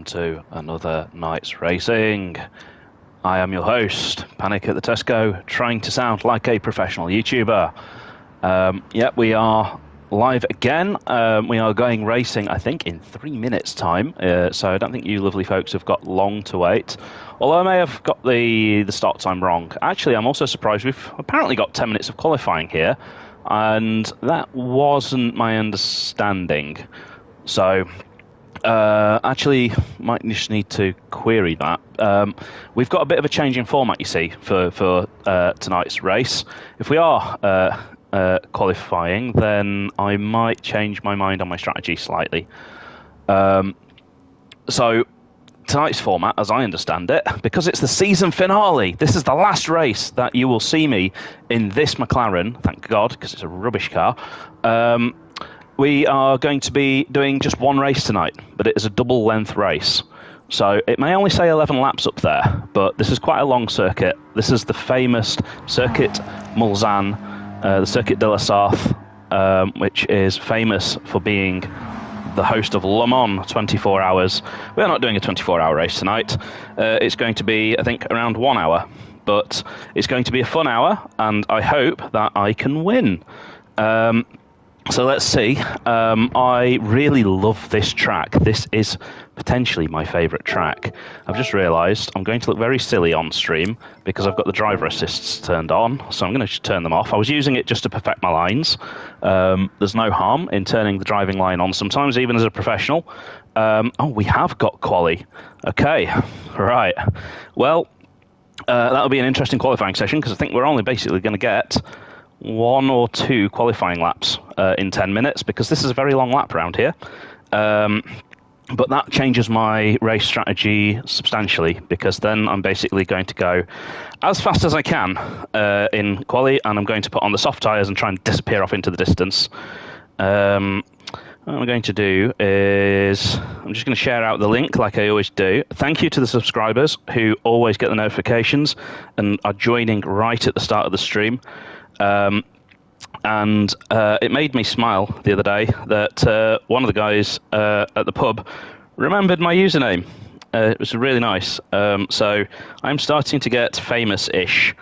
welcome to another night's racing. I am your host, Panic at the Tesco, trying to sound like a professional YouTuber. We are live again. We are going racing, I think, in 3 minutes' time, so I don't think you lovely folks have got long to wait. Although I may have got the start time wrong. Actually, I'm also surprised we've apparently got 10 minutes of qualifying here, and that wasn't my understanding. So, actually, might just need to query that. We've got a bit of a change in format, you see, for tonight's race. If we are qualifying, then I might change my mind on my strategy slightly. So, tonight's format, as I understand it, because it's the season finale, this is the last race that you will see me in this McLaren, thank God, because it's a rubbish car. We are going to be doing just one race tonight, but it is a double-length race. So it may only say 11 laps up there, but this is quite a long circuit. This is the famous Circuit Mulsanne, the Circuit de la Sarthe, which is famous for being the host of Le Mans 24 hours. We're not doing a 24-hour race tonight. It's going to be, I think, around 1 hour. But it's going to be a fun hour, and I hope that I can win. So let's see. I really love this track. This is potentially my favourite track. I've just realised I'm going to look very silly on stream because I've got the driver assists turned on, so I'm going to just turn them off. I was using it just to perfect my lines. There's no harm in turning the driving line on sometimes, even as a professional. We have got quali. Okay, right. Well, that'll be an interesting qualifying session because I think we're only basically going to get 1 or 2 qualifying laps in 10 minutes because this is a very long lap around here. But that changes my race strategy substantially because then I'm basically going to go as fast as I can in quali, and I'm going to put on the soft tyres and try and disappear off into the distance. What I'm going to do is I'm just going to share out the link like I always do. Thank you to the subscribers who always get the notifications and are joining right at the start of the stream. And it made me smile the other day that one of the guys at the pub remembered my username. It was really nice. So I'm starting to get famous-ish.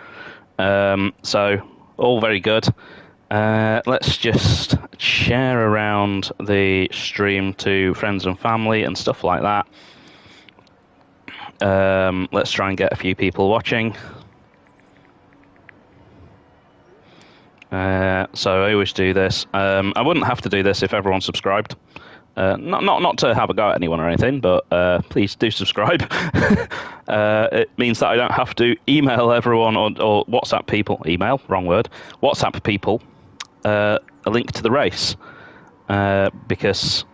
So all very good. Let's just share around the stream to friends and family and stuff like that. Let's try and get a few people watching. So I always do this. I wouldn't have to do this if everyone subscribed. Not to have a go at anyone or anything, but please do subscribe. It means that I don't have to email everyone or WhatsApp people. Email, wrong word. WhatsApp people a link to the race because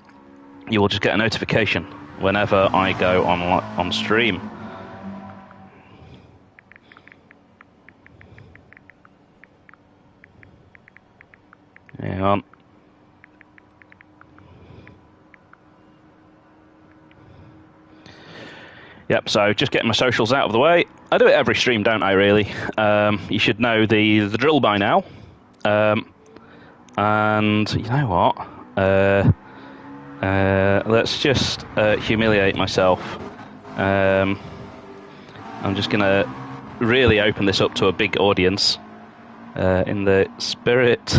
you will just get a notification whenever I go on stream. Hang on. Yep, so just getting my socials out of the way. I do it every stream, don't I, really? You should know the drill by now. And you know what? Let's just humiliate myself. I'm just going to really open this up to a big audience in the spirit...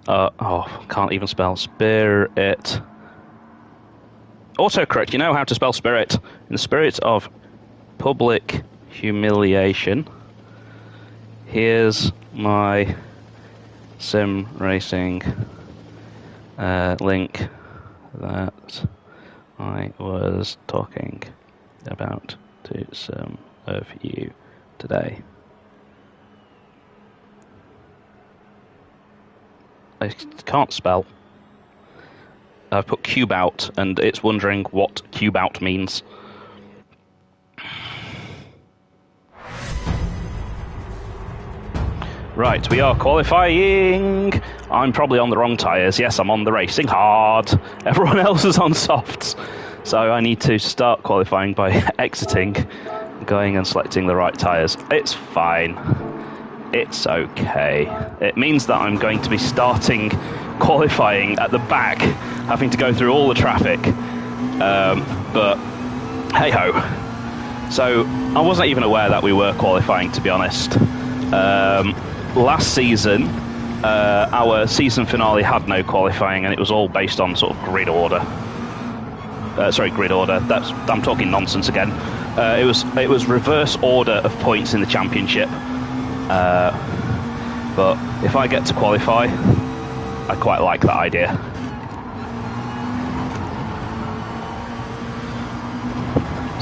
can't even spell spirit. Autocorrect, you know how to spell spirit. In the spirit of public humiliation, here's my sim racing link that I was talking about to some of you today. I can't spell. I've put cube out, and it's wondering what cube out means. Right, we are qualifying. I'm probably on the wrong tyres. Yes, I'm on the racing hard. Everyone else is on softs. So I need to start qualifying by exiting, going and selecting the right tyres. It's fine. It's okay. It means that I'm going to be starting qualifying at the back, having to go through all the traffic. But hey ho. So I wasn't even aware that we were qualifying, to be honest. Last season, our season finale had no qualifying, and it was all based on sort of grid order. Grid order. I'm talking nonsense again. It was reverse order of points in the championship. But if I get to qualify, I quite like that idea.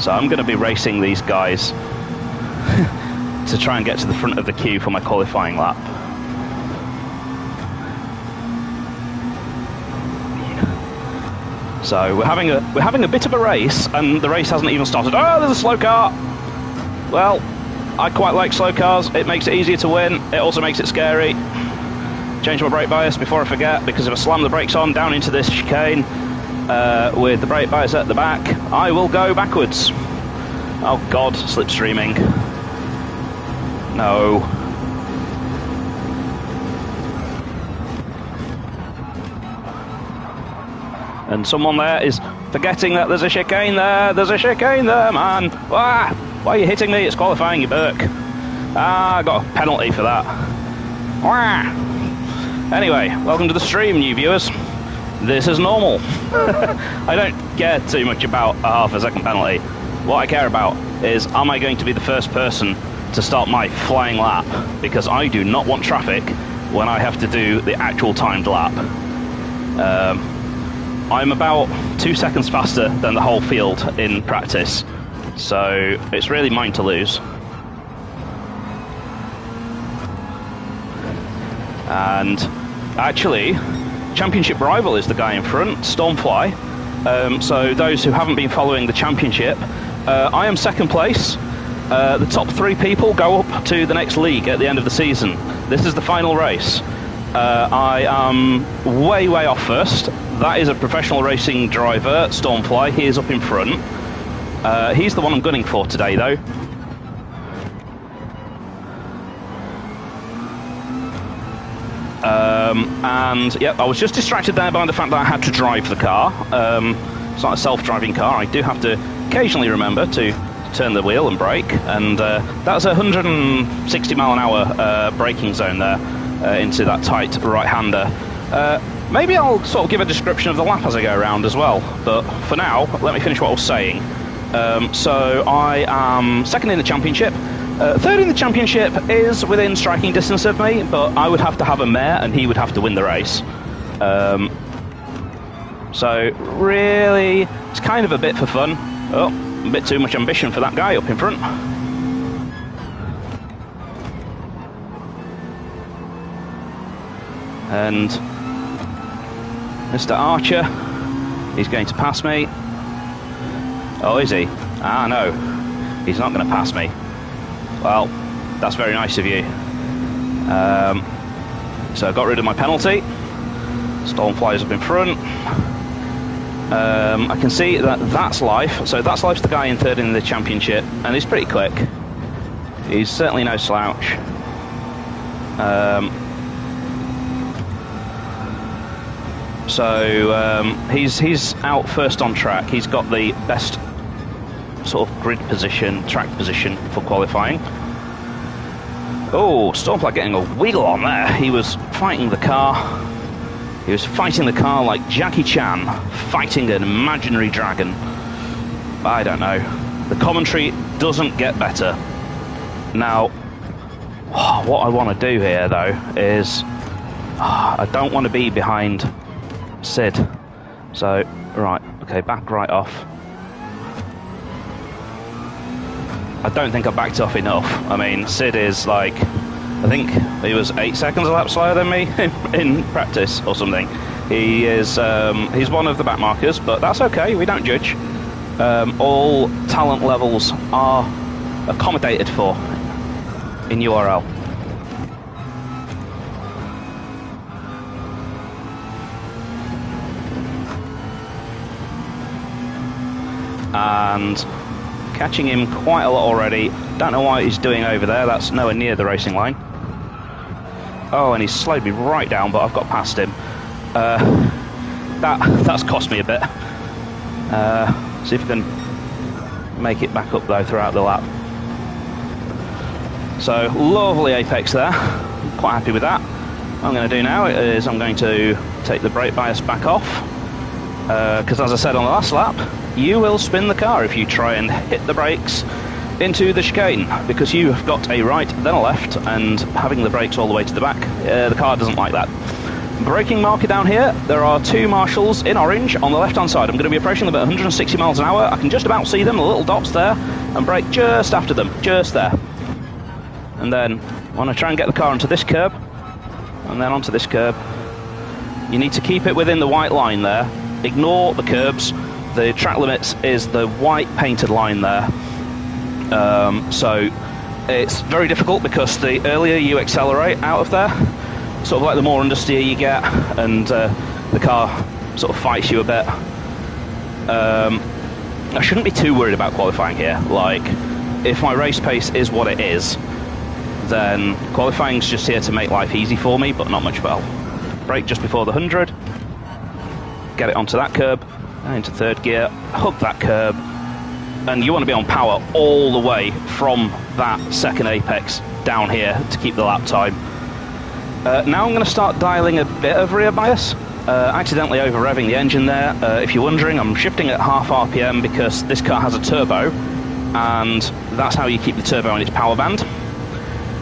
So I'm going to be racing these guys to try and get to the front of the queue for my qualifying lap. So we're having a bit of a race, and the race hasn't even started. Oh, there's a slow car. Well, I quite like slow cars. It makes it easier to win. It also makes it scary. Change my brake bias before I forget, because if I slam the brakes on down into this chicane with the brake bias at the back, I will go backwards. Oh God, slipstreaming. No. And someone there is forgetting that there's a chicane there. There's a chicane there, man. Ah, why are you hitting me? It's qualifying, you Burke. Ah, I got a penalty for that. Ah. Anyway, welcome to the stream, new viewers. This is normal. I don't care too much about a half a second penalty. What I care about is, am I going to be the first person to start my flying lap? Because I do not want traffic when I have to do the actual timed lap. I'm about 2 seconds faster than the whole field in practice, so it's really mine to lose. And actually, championship rival is the guy in front, Stormfly. So those who haven't been following the championship, I am second place. The top 3 people go up to the next league at the end of the season. This is the final race. I am way off first. That is a professional racing driver, Stormfly. He is up in front. He's the one I'm gunning for today, though. And yeah, I was just distracted there by the fact that I had to drive the car. It's not a self-driving car. I do have to occasionally remember to turn the wheel and brake, and that's a 160 mile an hour braking zone there into that tight right-hander. Maybe I'll sort of give a description of the lap as I go around as well, but for now, let me finish what I was saying. So I am second in the championship. Third in the championship is within striking distance of me, but I would have to have a mare and he would have to win the race. So really, it's kind of a bit for fun. Oh, a bit too much ambition for that guy up in front. And Mr. Archer, he's going to pass me. Oh, is he? Ah, no, he's not going to pass me. Well, that's very nice of you. So I got rid of my penalty. Stormfly's up in front. I can see that that's Life. So that's Life's the guy in third in the championship, and he's pretty quick. He's certainly no slouch. He's out first on track. He's got the best sort of grid position, track position for qualifying. Oh, Stormfly getting a wiggle on there. He was fighting the car. He was fighting the car like Jackie Chan fighting an imaginary dragon. I don't know. The commentary doesn't get better. Now, what I want to do here, though, is I don't want to be behind Sid. So, right, okay, back right off. I don't think I backed off enough. I mean, Sid is like, I think he was 8 seconds a lap slower than me in practice or something. He is, he's one of the back markers, but that's okay, we don't judge. All talent levels are accommodated for in URL. And catching him quite a lot already. Don't know what he's doing over there. That's nowhere near the racing line. Oh, and he's slowed me right down, but I've got past him. That's cost me a bit. See if I can make it back up though throughout the lap. So lovely apex there, quite happy with that. What I'm going to do now is I'm going to take the brake bias back off, because as I said on the last lap, you will spin the car if you try and hit the brakes into the chicane, because you have got a right then a left, and having the brakes all the way to the back, the car doesn't like that. Braking marker down here, there are two marshals in orange on the left hand side. I'm going to be approaching them at 160 miles an hour. I can just about see them, the little dots there, and brake just after them, just there. And then I want to try and get the car onto this curb, and then onto this curb. You need to keep it within the white line there. Ignore the curbs. The track limits is the white painted line there. So it's very difficult because the earlier you accelerate out of there, sort of like the more understeer you get, and the car sort of fights you a bit. I shouldn't be too worried about qualifying here. Like, if my race pace is what it is, then qualifying's just here to make life easy for me, but not much well. Brake just before the 100, get it onto that curb, into third gear, hug that curb, and you want to be on power all the way from that second apex down here to keep the lap time. Now I'm going to start dialing a bit of rear bias, accidentally over revving the engine there. If you're wondering, I'm shifting at half RPM because this car has a turbo, and that's how you keep the turbo in its power band.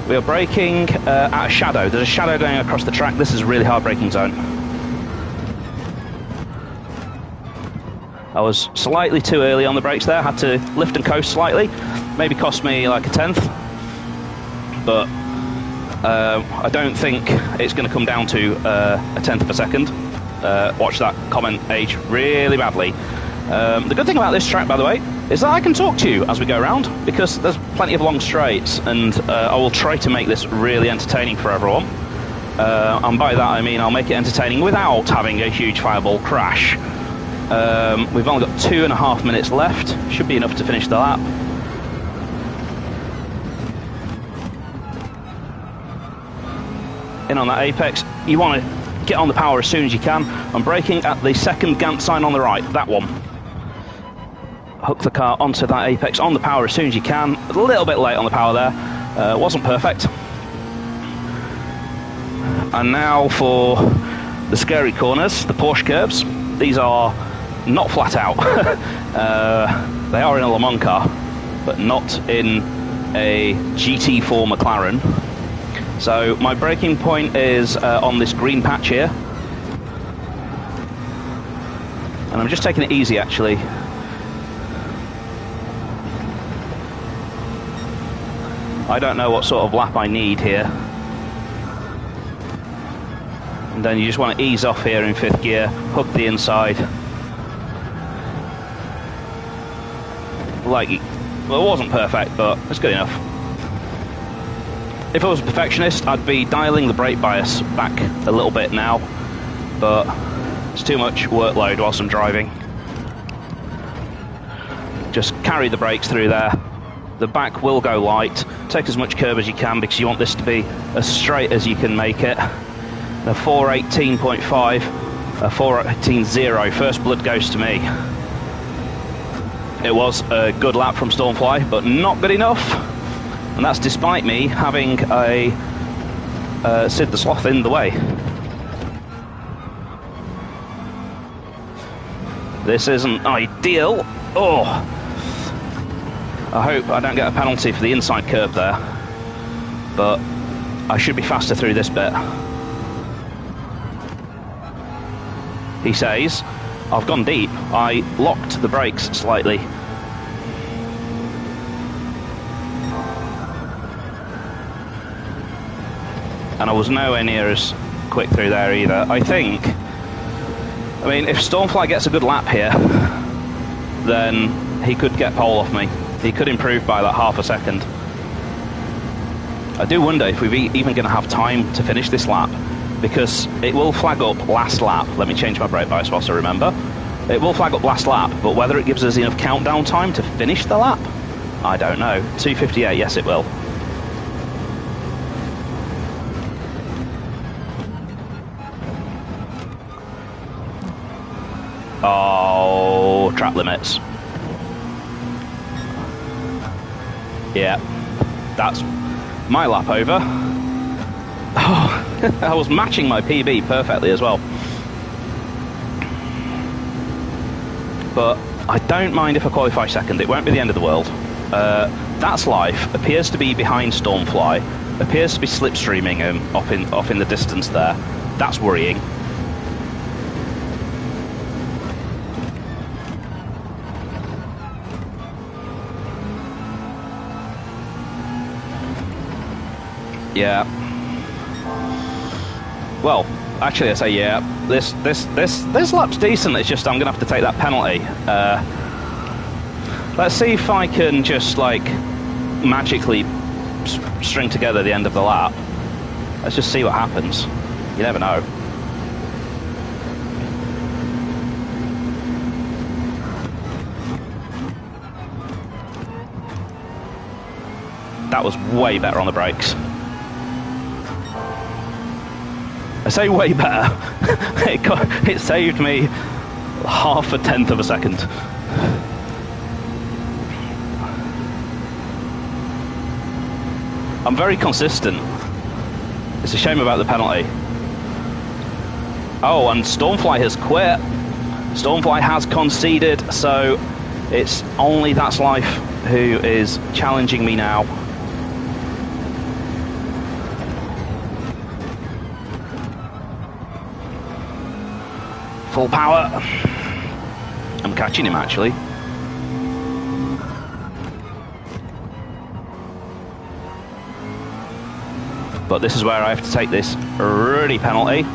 We are braking at a shadow. There's a shadow going across the track. This is a really hard braking zone. I was slightly too early on the brakes there. Had to lift and coast slightly. Maybe cost me like a tenth. But I don't think it's going to come down to a tenth of a second. Watch that comment age really badly. The good thing about this track, by the way, is that I can talk to you as we go around, because there's plenty of long straights, and I will try to make this really entertaining for everyone. And by that I mean I'll make it entertaining without having a huge fireball crash. We've only got 2.5 minutes left. Should be enough to finish the lap. In on that apex, you want to get on the power as soon as you can. I'm braking at the second Gantt sign on the right, that one. Hook the car onto that apex on the power as soon as you can. A little bit late on the power there, wasn't perfect. And now for the scary corners, the Porsche curbs. These are not flat out. They are in a Le Mans car, but not in a GT4 McLaren. So my braking point is on this green patch here. And I'm just taking it easy actually. I don't know what sort of lap I need here. And then you just want to ease off here in fifth gear, hook the inside. Like, well, it wasn't perfect, but it's good enough. If I was a perfectionist, I'd be dialing the brake bias back a little bit now, but it's too much workload whilst I'm driving. Just carry the brakes through there. The back will go light. Take as much curb as you can because you want this to be as straight as you can make it. A 418.5, a 418.0, first blood goes to me. It was a good lap from Stormfly, but not good enough. And that's despite me having a Sid the Sloth in the way. This isn't ideal. Oh, I hope I don't get a penalty for the inside curb there, but I should be faster through this bit. He says, I've gone deep. I locked the brakes slightly. And I was nowhere near as quick through there either. I mean, if Stormfly gets a good lap here, then he could get pole off me. He could improve by that half a second. I do wonder if we're even going to have time to finish this lap, because it will flag up last lap. Let me change my brake bias whilst I remember. It will flag up last lap, but whether it gives us enough countdown time to finish the lap, I don't know. 2:58, yes it will. Oh, track limits. Yeah, that's my lap over. Oh, I was matching my PB perfectly as well. But I don't mind if I qualify second. It won't be the end of the world. That's Life. Appears to be behind Stormfly. Appears to be slipstreaming him off in the distance there. That's worrying. Yeah. Well, actually, I say yeah. This lap's decent. It's just I'm gonna have to take that penalty. Let's see if I can just like magically string together the end of the lap. Let's just see what happens. You never know. That was way better on the brakes. I say way better. It saved me half a tenth of a second. I'm very consistent. It's a shame about the penalty. Oh, and Stormfly has quit. Stormfly has conceded, so it's only That's Life who is challenging me now. Full power. I'm catching him, actually. But this is where I have to take this really penalty.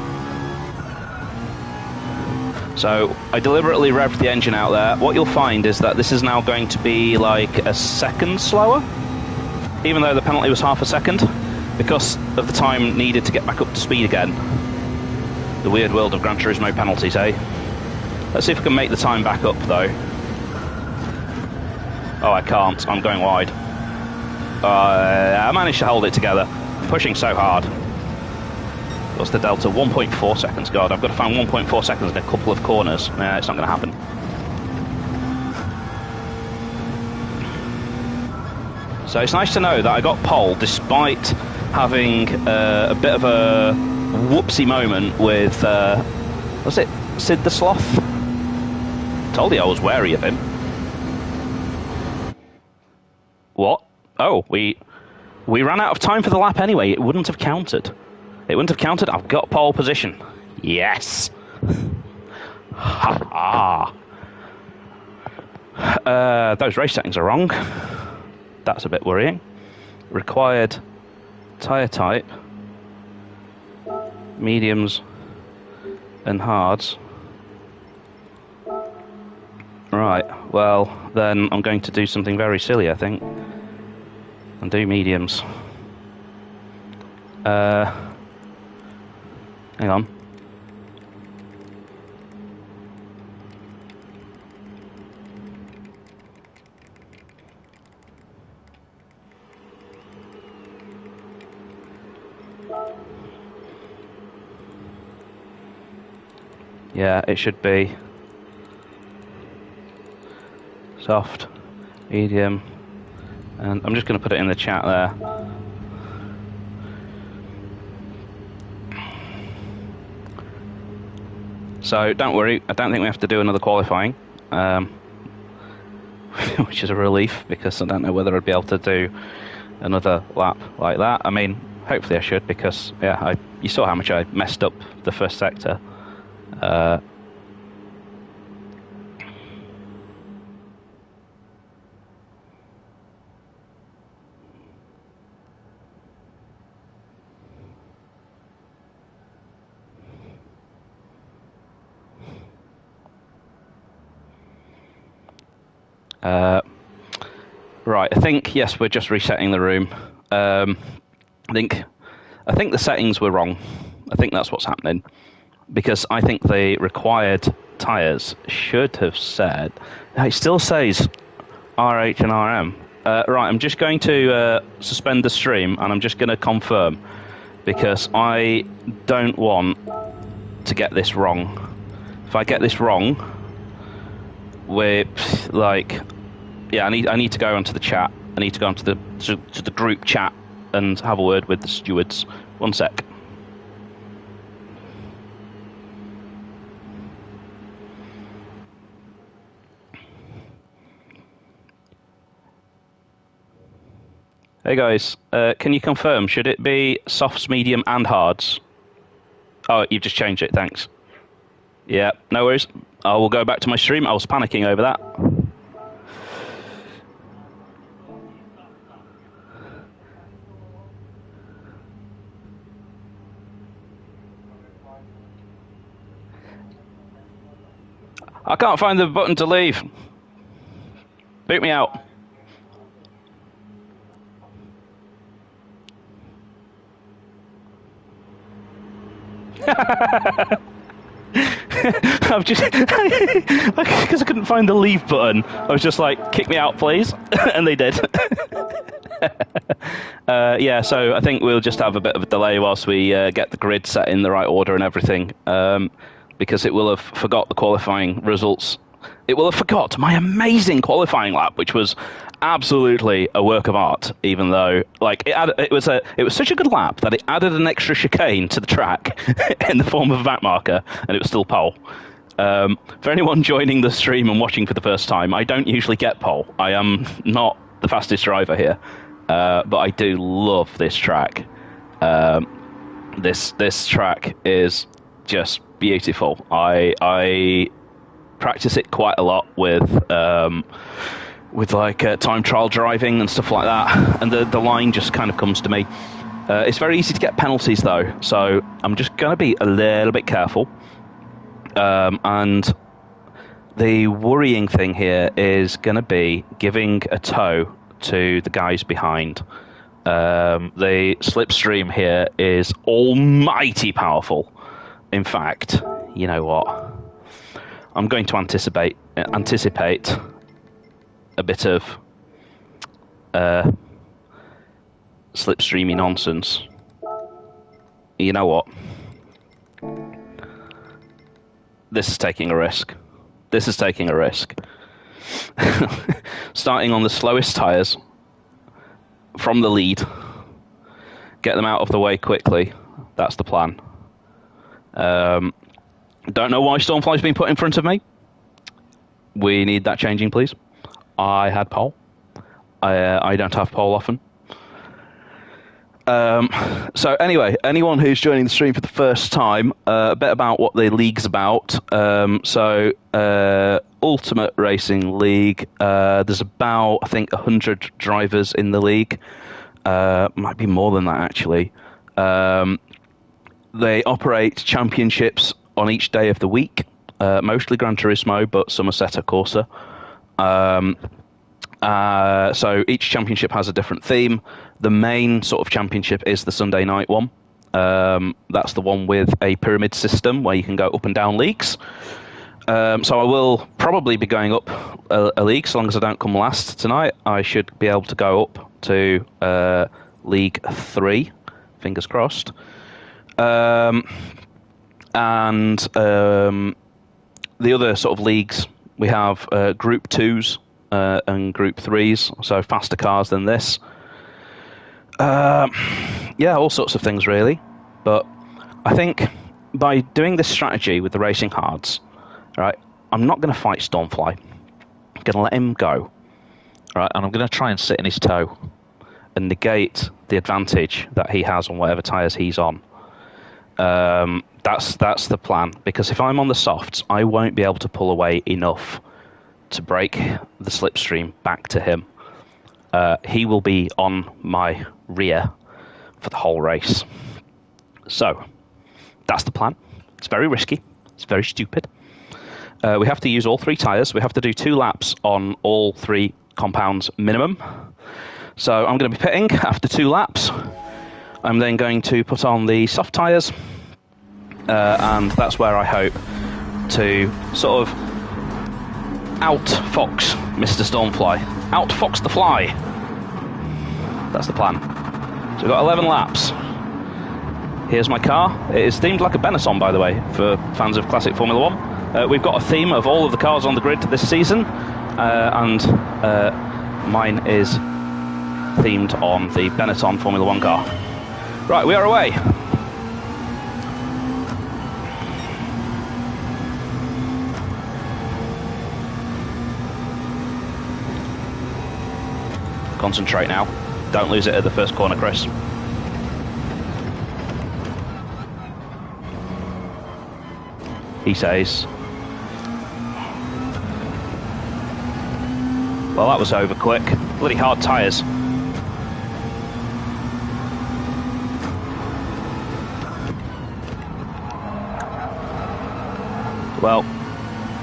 So I deliberately revved the engine out there. What you'll find is that this is now going to be like a second slower, even though the penalty was half a second, because of the time needed to get back up to speed again. The weird world of Gran Turismo penalties, eh? Let's see if we can make the time back up, though. Oh, I can't. I'm going wide. I managed to hold it together. I'm pushing so hard. What's the delta? 1.4 seconds. God, I've got to find 1.4 seconds in a couple of corners. Nah, it's not going to happen. So it's nice to know that I got pole despite having a bit of a whoopsie moment with, was it Sid the Sloth? Told you I was wary of him. What? Oh, we ran out of time for the lap anyway. It wouldn't have counted. It wouldn't have counted. I've got pole position. Yes. Ha ha. Those race settings are wrong. That's a bit worrying. Required tyre type, mediums and hards. Right, well, then I'm going to do something very silly, I think, and do mediums. Hang on. Yeah, it should be soft, medium, and I'm just going to put it in the chat there. So don't worry, I don't think we have to do another qualifying, which is a relief because I don't know whether I'd be able to do another lap like that. I mean, hopefully I should, because yeah, you saw how much I messed up the first sector. Right, I think, yes, we're just resetting the room. I think the settings were wrong. I think that's what's happening, because I think the required tyres should have said, it still says RH and RM. Right, I'm just going to suspend the stream, and I'm just going to confirm, because I don't want to get this wrong. If I get this wrong, we're like, yeah, I need to go onto the chat I need to go onto to the group chat and have a word with the stewards. One sec. Hey guys, can you confirm, should it be softs, medium and hards? Oh, you've just changed it, thanks. Yeah, no worries. I will go back to my stream. I was panicking over that. I can't find the button to leave. Boot me out. I've just because I couldn't find the leave button. I was just like, "Kick me out, please," and they did. Yeah, so I think we'll just have a bit of a delay whilst we get the grid set in the right order and everything, because it will have forgot the qualifying results. It will have forgot my amazing qualifying lap, which was absolutely a work of art. Even though, like, it was such a good lap that it added an extra chicane to the track in the form of a back marker, and it was still pole. For anyone joining the stream and watching for the first time, I don't usually get pole. I am not the fastest driver here, but I do love this track. This track is just beautiful. I practice it quite a lot with like time trial driving and stuff like that, and the line just kind of comes to me. It's very easy to get penalties though, so I'm just going to be a little bit careful. And the worrying thing here is going to be giving a tow to the guys behind. The slipstream here is almighty powerful. In fact, you know what? I'm going to anticipate a bit of slipstreamy nonsense. You know what? This is taking a risk. This is taking a risk. Starting on the slowest tyres from the lead. Get them out of the way quickly. That's the plan. Don't know why Stormfly's been put in front of me. We need that changing, please. I had pole. I don't have pole often. So anyway, anyone who's joining the stream for the first time, a bit about what the league's about. Ultimate Racing League, there's about, I think, 100 drivers in the league. Might be more than that, actually. They operate championships on each day of the week, mostly Gran Turismo, but Somerset Corsa. So each championship has a different theme. The main sort of championship is the Sunday night one. That's the one with a pyramid system where you can go up and down leagues. So I will probably be going up a league, so long as I don't come last tonight. I should be able to go up to League 3, fingers crossed. And the other sort of leagues, we have Group 2s and Group 3s, so faster cars than this. Yeah, all sorts of things, really. But I think by doing this strategy with the racing hards, right, I'm not going to fight Stormfly. I'm going to let him go, right, and I'm going to try and sit in his toe and negate the advantage that he has on whatever tyres he's on. That's the plan, because if I'm on the softs, I won't be able to pull away enough to break the slipstream back to him. He will be on my rear for the whole race. So, that's the plan. It's very risky. It's very stupid. We have to use all 3 tyres. We have to do 2 laps on all 3 compounds minimum. So I'm going to be pitting after 2 laps. I'm then going to put on the soft tyres. And that's where I hope to sort of outfox Mr. Stormfly. Outfox the fly. That's the plan. So we've got 11 laps. Here's my car. It is themed like a Benetton, by the way, for fans of classic Formula 1. We've got a theme of all of the cars on the grid this season, and mine is themed on the Benetton Formula 1 car. Right, we are away. Concentrate now. Don't lose it at the first corner, Chris. He says. Well, that was over quick. Bloody hard tyres. Well,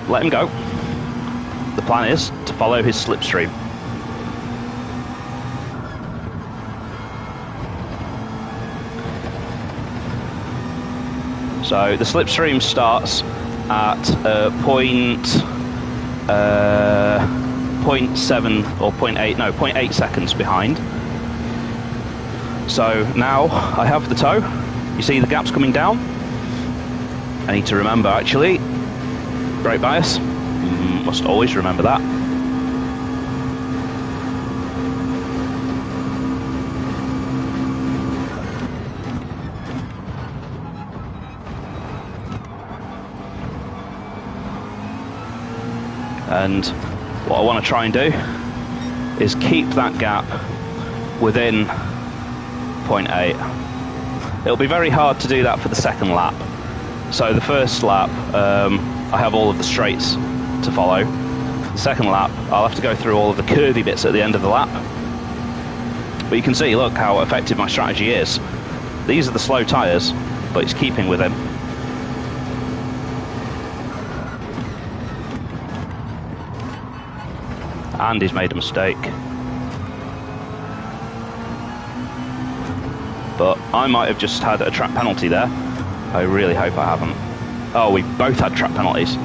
let him go. The plan is to follow his slipstream. So the slipstream starts at 0.7 or 0.8 seconds behind. So now I have the tow. You see the gaps coming down. I need to remember, actually, brake bias. Must always remember that. And what I want to try and do is keep that gap within 0.8. It'll be very hard to do that for the second lap. So the first lap, I have all of the straights to follow. The second lap, I'll have to go through all of the curvy bits at the end of the lap. But you can see, look, how effective my strategy is. These are the slow tyres, but it's keeping with him. And he's made a mistake. But I might have just had a track penalty there. I really hope I haven't. Oh, we both had track penalties.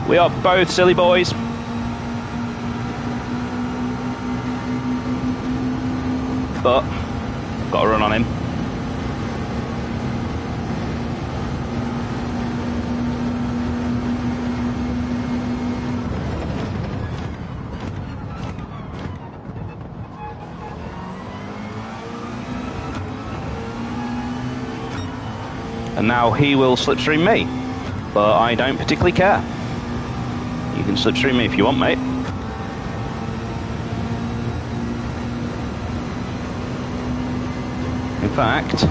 We are both silly boys. But got to run on him. And now he will slipstream me, but I don't particularly care. You can slipstream me if you want, mate. In fact,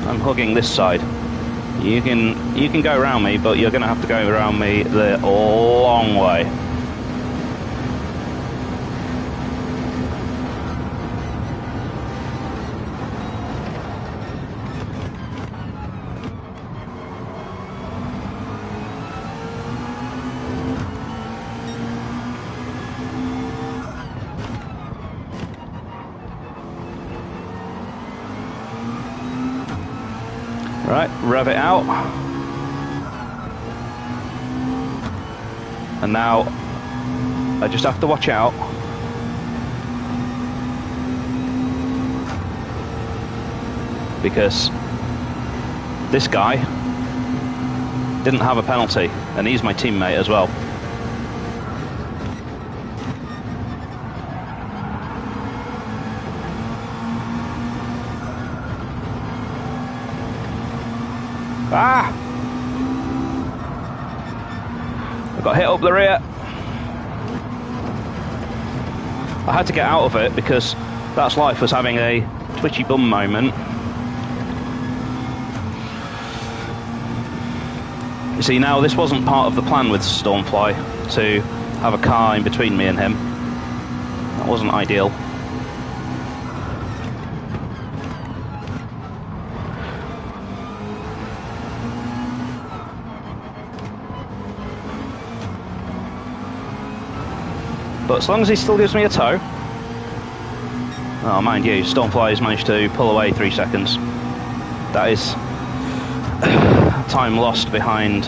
I'm hugging this side. You can go around me, but you're going to have to go around me the long way. Right, rev it out. And now I just have to watch out. Because this guy didn't have a penalty, and he's my teammate as well. Ah! I got hit up the rear. I had to get out of it because That's Life was having a twitchy bum moment. You see, now this wasn't part of the plan with Stormfly, to have a car in between me and him. That wasn't ideal. But as long as he still gives me a tow. Oh, mind you, Stormfly has managed to pull away 3 seconds. That is time lost behind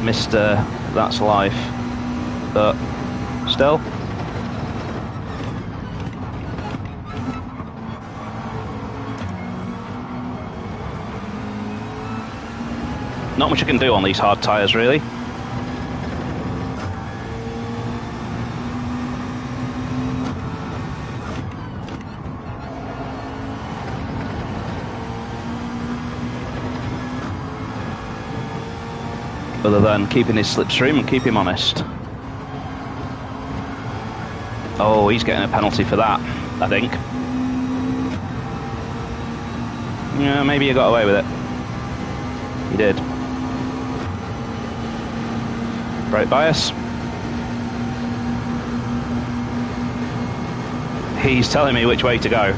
Mr. That's Life. But still. Not much I can do on these hard tyres, really. other than keeping his slipstream and keep him honest. Oh, he's getting a penalty for that, I think. Yeah, maybe he got away with it. He did. Brake bias. He's telling me which way to go.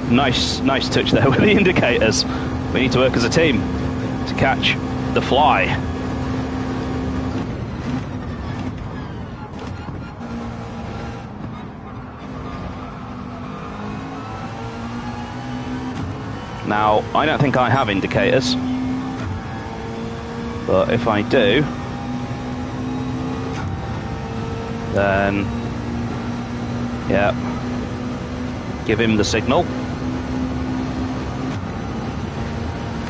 Nice touch there with the indicators. We need to work as a team to catch the fly. Now, I don't think I have indicators, but if I do, then, yeah, give him the signal.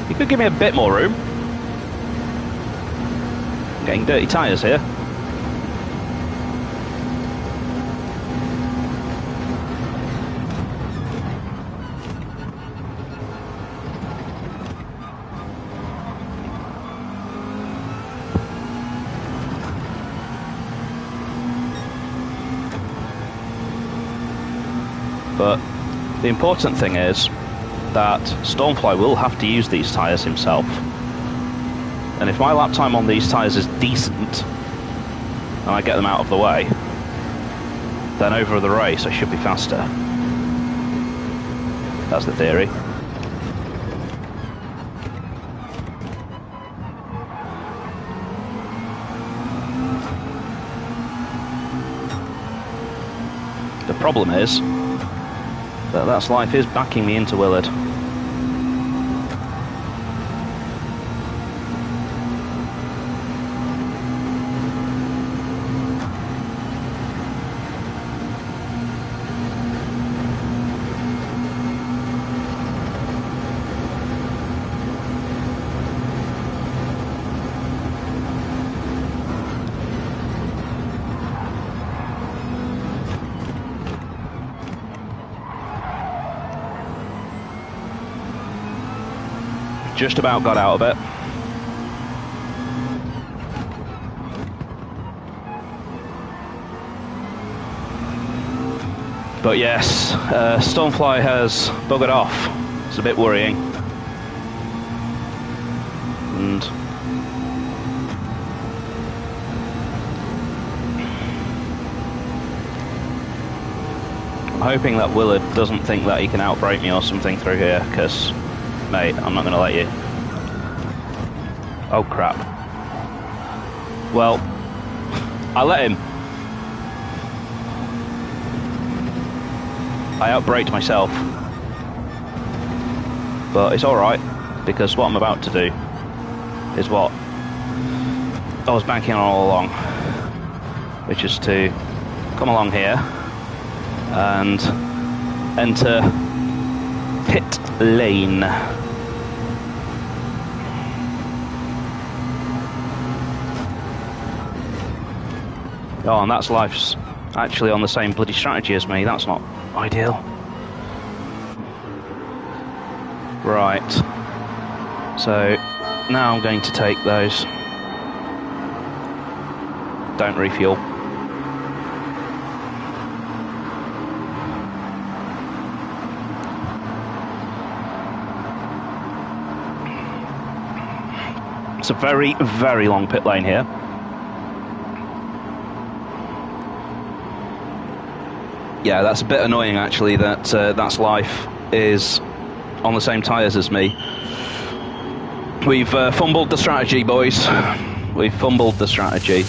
You could give me a bit more room. I'm getting dirty tyres here. But the important thing is that Stormfly will have to use these tyres himself. And if my lap time on these tyres is decent, and I get them out of the way, then over the race I should be faster. That's the theory. The problem is that That's Life is backing me into Willard. Just about got out of it. But yes, Stormfly has buggered off. It's a bit worrying. And I'm hoping that Willard doesn't think that he can outbrake me or something through here, because mate, I'm not going to let you. Oh crap. Well, I let him. I outbraked myself. But it's alright, because what I'm about to do is what I was banking on all along, which is to come along here and enter pit lane. Oh, and That's Life's actually on the same bloody strategy as me. That's not ideal. Right. So, now I'm going to take those. Don't refuel. It's a very, very long pit lane here. Yeah, that's a bit annoying actually that That's Life is on the same tyres as me. We've fumbled the strategy, boys. We've fumbled the strategy.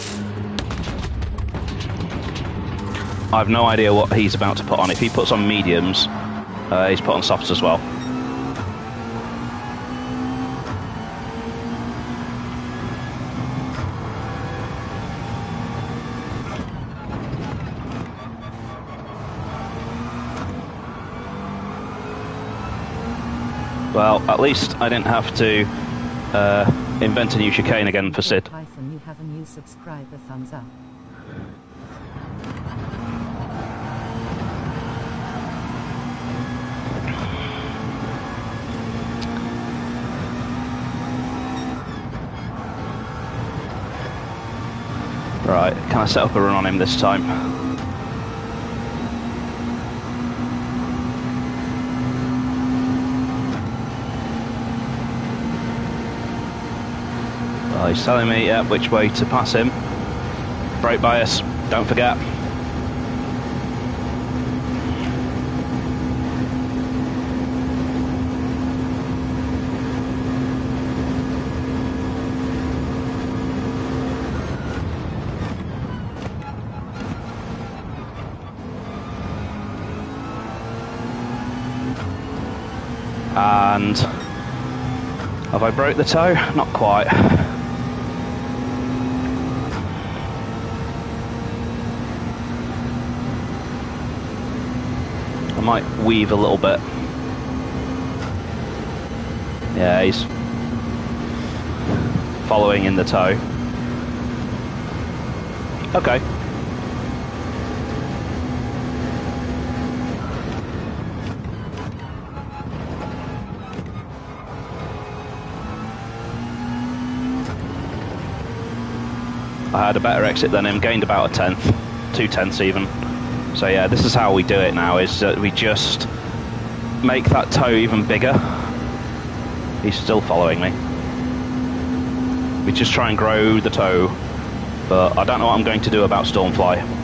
I have no idea what he's about to put on. If he puts on mediums, he's put on softs as well. Well, at least I didn't have to invent a new chicane again for Sid. Python, you have a new subscriber, thumbs up. Right, can I set up a run on him this time? Well, he's telling me, yeah, which way to pass him. Brake bias, don't forget. And have I broke the toe? Not quite. I might weave a little bit. Yeah, he's following in the toe. Okay. I had a better exit than him, gained about a tenth, 2/10 even. So yeah, this is how we do it now, is that we just make that toe even bigger. He's still following me. We just try and grow the toe, but I don't know what I'm going to do about Stormfly.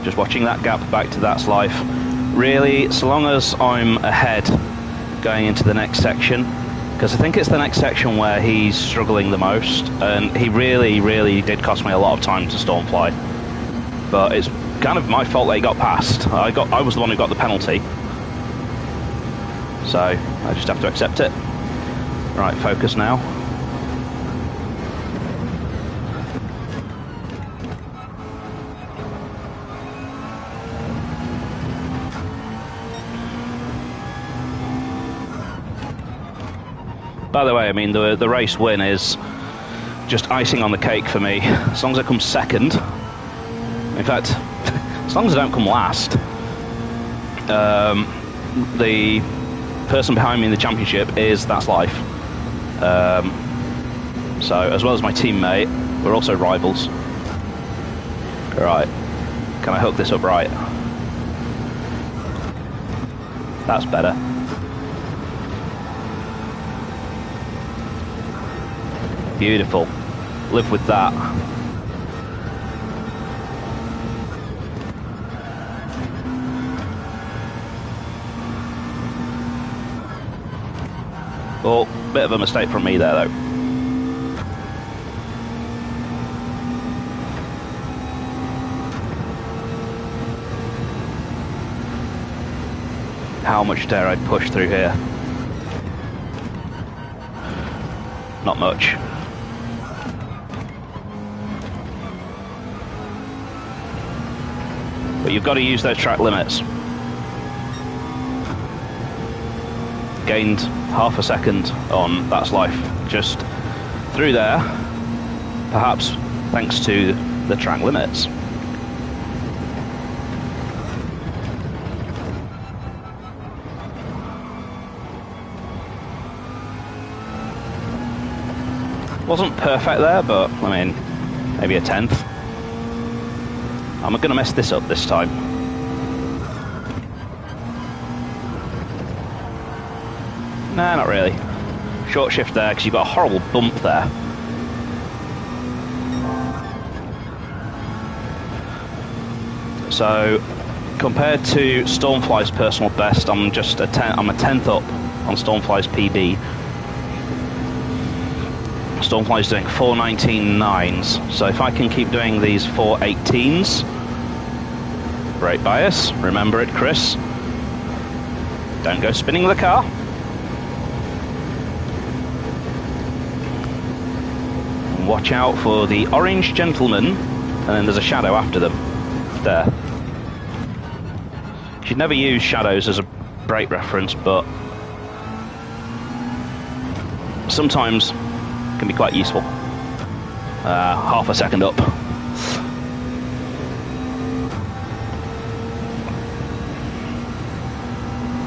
Just watching that gap back to That's Life. Really, so long as I'm ahead going into the next section, because I think it's the next section where he's struggling the most, and he really did cost me a lot of time to Stormfly. But it's kind of my fault that he got past. I was the one who got the penalty. So I just have to accept it. Right, focus now. By the way, I mean, the race win is just icing on the cake for me. As long as I come second, in fact, as long as I don't come last, the person behind me in the championship is That's Life. So, as well as my teammate, we're also rivals. Right, can I hook this up right? That's better. Beautiful. Live with that. Oh, bit of a mistake from me there, though. How much dare I push through here? Not much. But you've got to use those track limits. Gained half a second on That's Life just through there, perhaps thanks to the track limits. Wasn't perfect there, but I mean, maybe a tenth. I'm going to mess this up this time. Nah, not really. Short shift there, because you've got a horrible bump there. So, compared to Stormfly's personal best, I'm just a tenth up on Stormfly's PB. Stormfly's doing 4:19.9s, so if I can keep doing these 4:18s, brake bias, remember it, Chris. Don't go spinning the car. And watch out for the orange gentleman, and then there's a shadow after them. There. You should never use shadows as a brake reference, but sometimes can be quite useful. half a second up.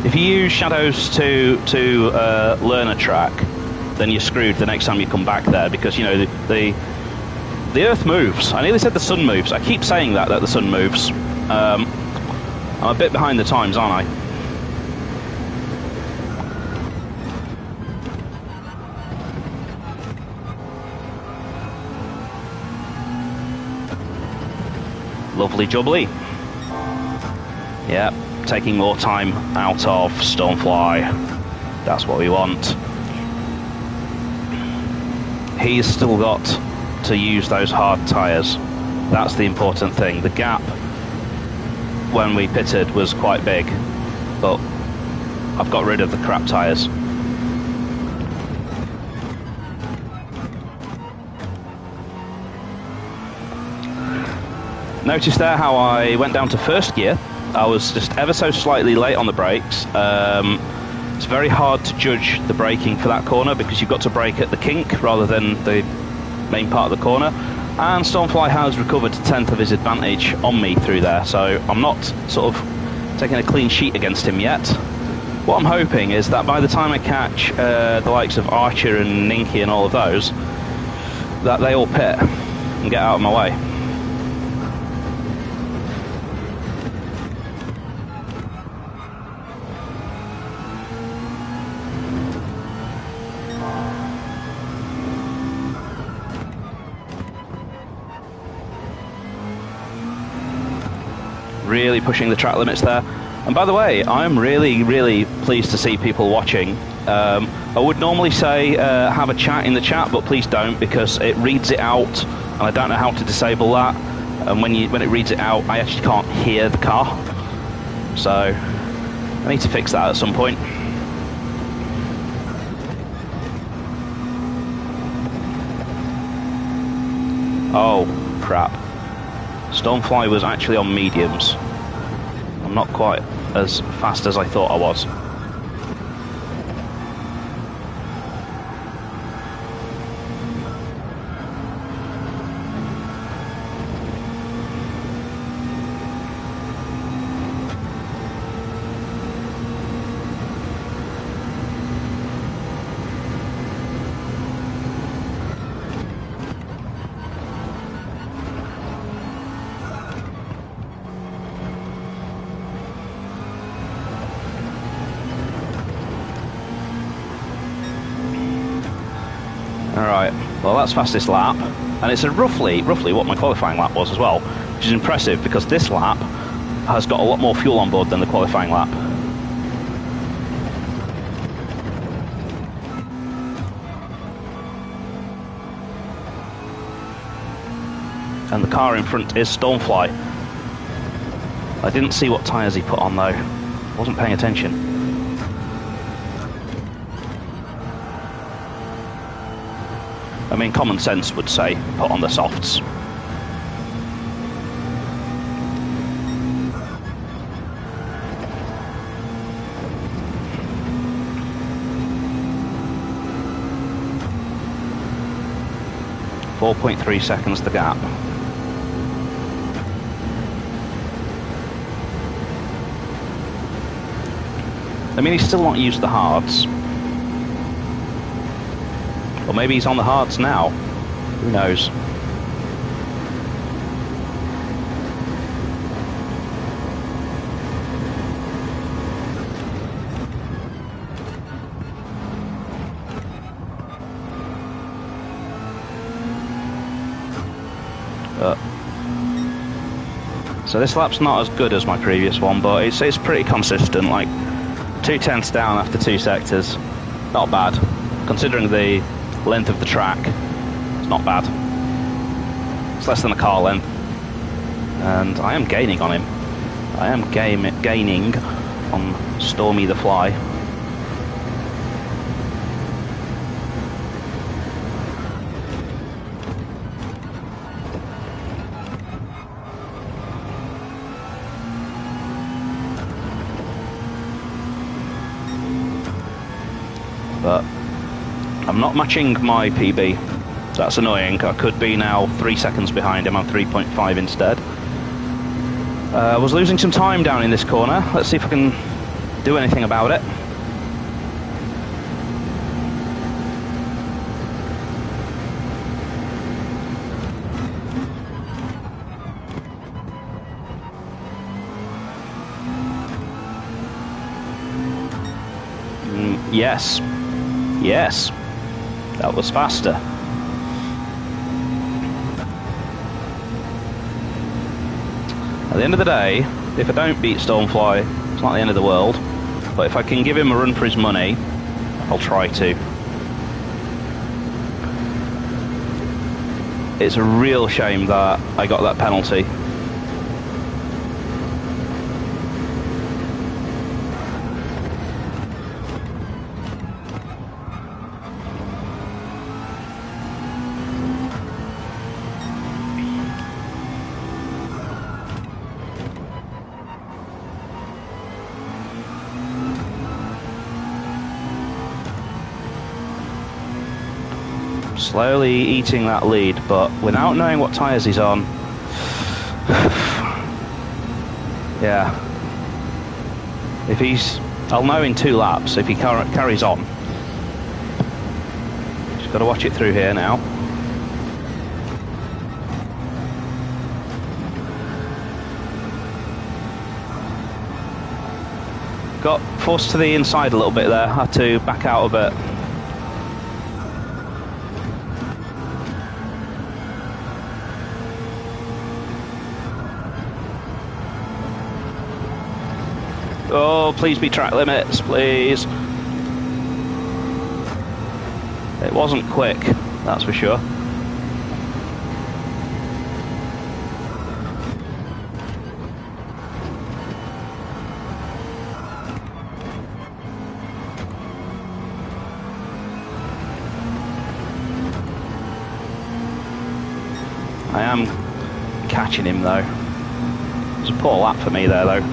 If you use shadows to learn a track, then you're screwed the next time you come back there, because you know the Earth moves. I nearly said the sun moves. I keep saying that the sun moves. I'm a bit behind the times, aren't I? Lovely jubbly. Yeah, taking more time out of Stormfly. That's what we want. He's still got to use those hard tyres. That's the important thing. The gap when we pitted was quite big, but I've got rid of the crap tyres. Notice there how I went down to first gear. I was just ever so slightly late on the brakes. It's very hard to judge the braking for that corner because you've got to brake at the kink rather than the main part of the corner. And Stormfly has recovered a tenth of his advantage on me through there, so I'm not sort of taking a clean sheet against him yet. What I'm hoping is that by the time I catch the likes of Archer and Ninky and all of those, that they all pit and get out of my way. Really pushing the track limits there. And by the way, I'm really pleased to see people watching. I would normally say have a chat in the chat, but please don't, because it reads it out and I don't know how to disable that. And when it reads it out, I actually can't hear the car. So I need to fix that at some point. Oh crap. Stormfly was actually on mediums. I'm not quite as fast as I thought I was. Alright, well that's fastest lap, and it's a roughly what my qualifying lap was as well, which is impressive because this lap has got a lot more fuel on board than the qualifying lap. And the car in front is Stormfly. I didn't see what tyres he put on though, wasn't paying attention. I mean, common sense would say, put on the softs. .3 seconds the gap. I mean, he's still not used the hards. Or maybe he's on the hards now. Who knows? So this lap's not as good as my previous one, but it's pretty consistent, like 2/10 down after 2 sectors. Not bad. Considering the length of the track, it's not bad. It's less than a car length. And I am gaining on him. I am gaining on Stormy the Fly. But I'm not matching my PB. So that's annoying. I could be now 3 seconds behind him. I'm 3.5 instead. I was losing some time down in this corner. Let's see if I can do anything about it. Yes. Yes. That was faster. At the end of the day, if I don't beat Stormfly, it's not the end of the world. But if I can give him a run for his money, I'll try to. It's a real shame that I got that penalty. Slowly eating that lead, but without knowing what tyres he's on. Yeah. If he's... I'll know in 2 laps if he carries on. Just got to watch it through here now. Got forced to the inside a little bit there. Had to back out a bit. Oh, please be track limits, please. It wasn't quick, that's for sure. I am catching him though. It's a poor lap for me there though.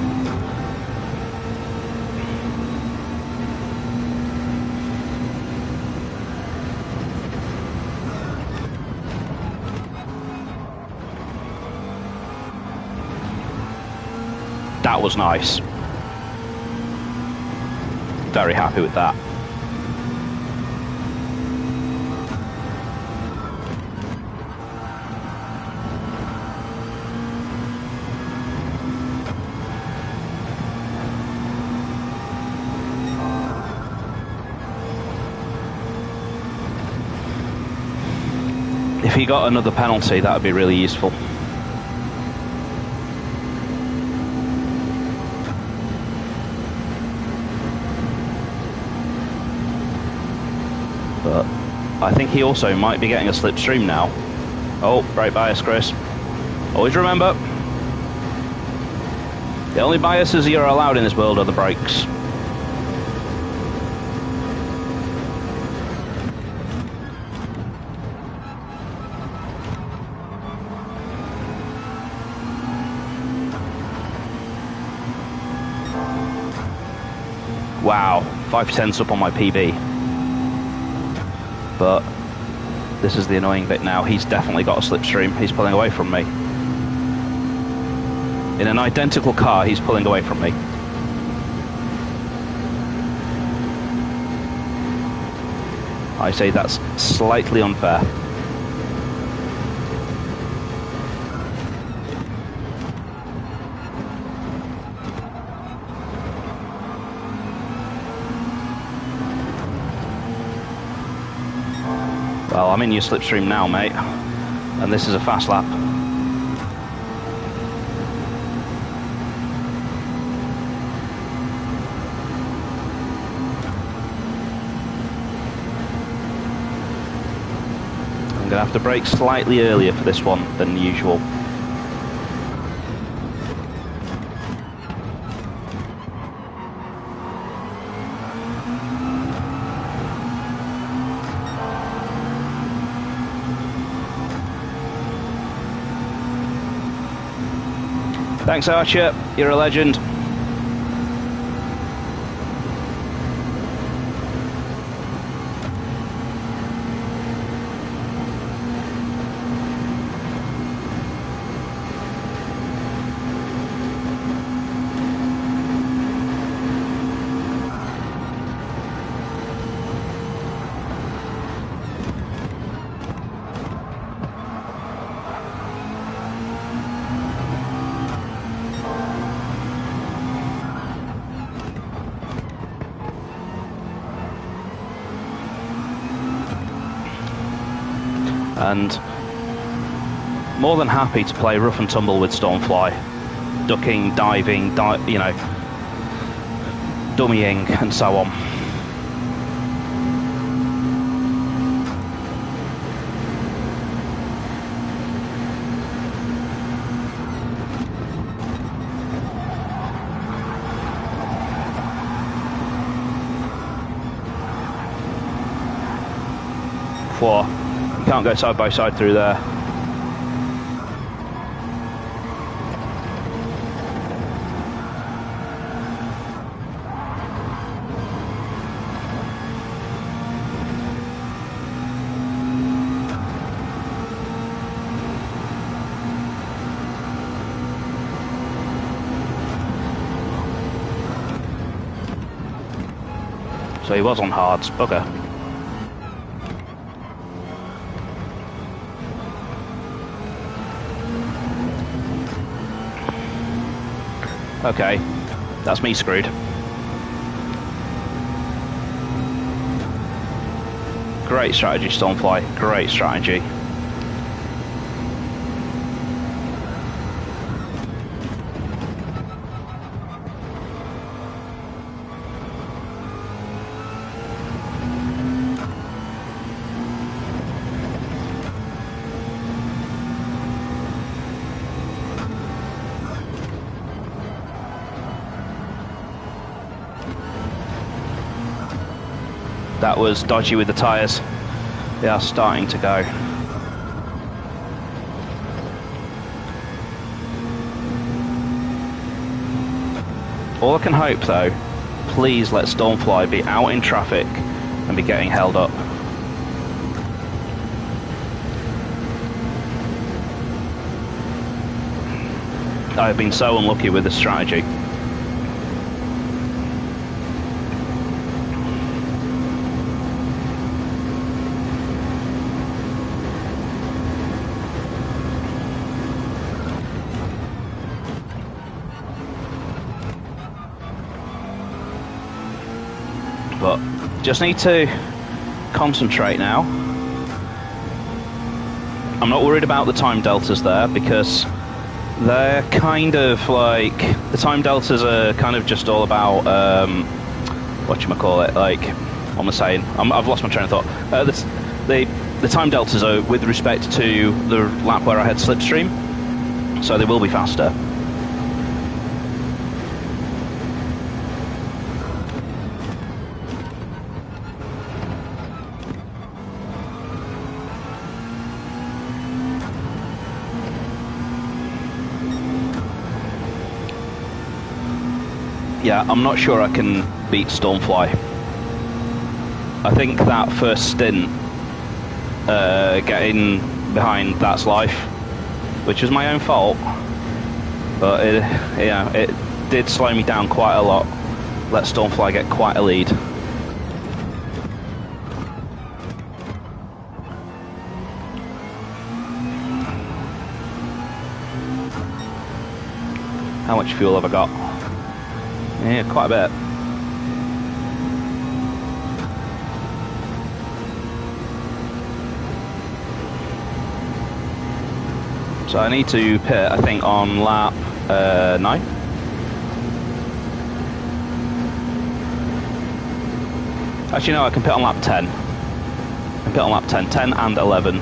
That was nice. Very happy with that. If he got another penalty, that would be really useful. But I think he also might be getting a slipstream now. Oh, brake bias, Chris. Always remember, the only biases you're allowed in this world are the brakes. Wow, 5/10 up on my PB. But this is the annoying bit now. He's definitely got a slipstream. He's pulling away from me. In an identical car, he's pulling away from me. I say that's slightly unfair. Well, I'm in your slipstream now, mate, and this is a fast lap. I'm going to have to brake slightly earlier for this one than usual. Thanks, Archer. You're a legend. and more than happy to play rough and tumble with Stormfly, ducking, diving, you know, dummying, and so on. You can't go side by side through there. So he was on hards, bugger. Okay, that's me screwed. Great strategy, Stormfly. Great strategy. That was dodgy with the tyres. They are starting to go. All I can hope though, please let Stormfly be out in traffic and be getting held up. I have been so unlucky with this strategy. But just need to concentrate now. I'm not worried about the time deltas there because they're kind of like, the time deltas are kind of just all about whatchamacallit, like, what am I saying? I've lost my train of thought. The time deltas are with respect to the lap where I had slipstream, so they will be faster. Yeah, I'm not sure I can beat Stormfly. I think that first stint, getting behind That's Life, which was my own fault, but it did slow me down quite a lot. Let Stormfly get quite a lead. How much fuel have I got? Yeah, quite a bit. So I need to pit, I think, on lap 9. Actually, no, I can pit on lap 10. I can pit on lap 10, 10 and 11.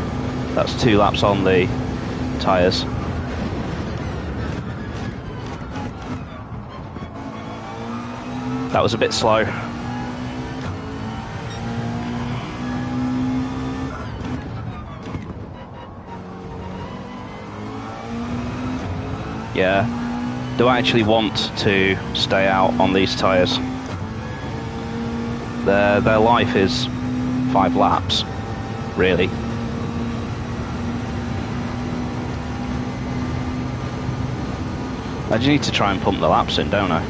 That's 2 laps on the tyres. That was a bit slow. Yeah. Do I actually want to stay out on these tyres? Their life is 5 laps, really. I just need to try and pump the laps in, don't I?